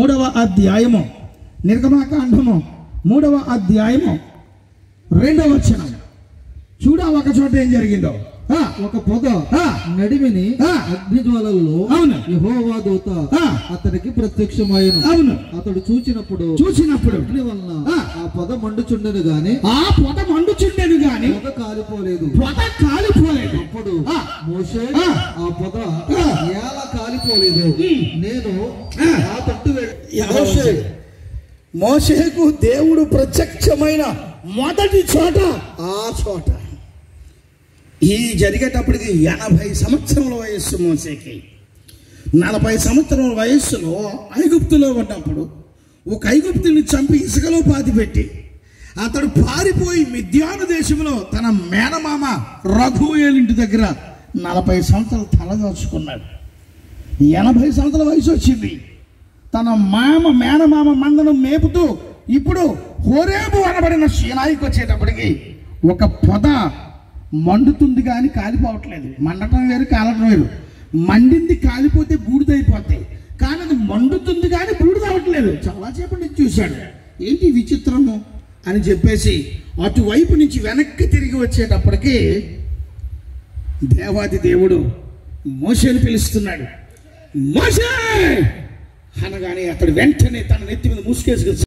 3వ అధ్యాయము నిర్గమకాండము 3వ అధ్యాయము 2వ వచనం చూడ ఒక చోట ఏం జరిగిందో ఒక పొద నడిమిని అగ్నిజ్వాలల్లో యెహోవా దూత అతనికి ప్రత్యక్షమాయెను. అవును, అతడు చూచినప్పుడు అగ్ని వలన ఆ పొద మండుచుండెను గాని పొద కాలిపోలేదు. అప్పుడు మోషే ఆ పొద ఎలా కాలిపోలేదు, నేను ఆ తట్టు మోషేకు దేవుడు ప్రత్యక్షమైన మొదటి చోట ఆ చోట. ఈ జరిగేటప్పటికి 80 సంవత్సరముల వయస్సు మోసేకి. 40 సంవత్సరాల వయస్సులో ఐగుప్తులో ఉన్నప్పుడు ఒక ఐగుప్తుని చంపి ఇసుకలో పాతిపెట్టి అతడు పారిపోయి మిద్యాను దేశంలో తన మేనమామ రఘుయేలు ఇంటి దగ్గర 40 సంవత్సరాలు తలదాచుకున్నాడు. 80 సంవత్సరాల వయసు వచ్చింది. తన మేనమామ మందను మేపుతూ ఇప్పుడు హోరేబు అనబడిన సీనాయికి వచ్చేటప్పటికి ఒక పొద మండుతుంది కానీ కాలిపోవట్లేదు. మండటం వేరు, కాలటం వేరు. మండింది కాలిపోతే బూడిదైపోతాయి, కానీ అది మండుతుంది కానీ బూడిదవట్లేదు. చాలాసేపటి నుంచి చూశాడు, ఏంటి విచిత్రము అని చెప్పేసి అటువైపు నుంచి వెనక్కి తిరిగి వచ్చేటప్పటికి దేవాది దేవుడు మోషేని పిలుస్తున్నాడు. మోషే అనగానే అతడు వెంటనే తన నెత్తి మీద ముసుకేసుకు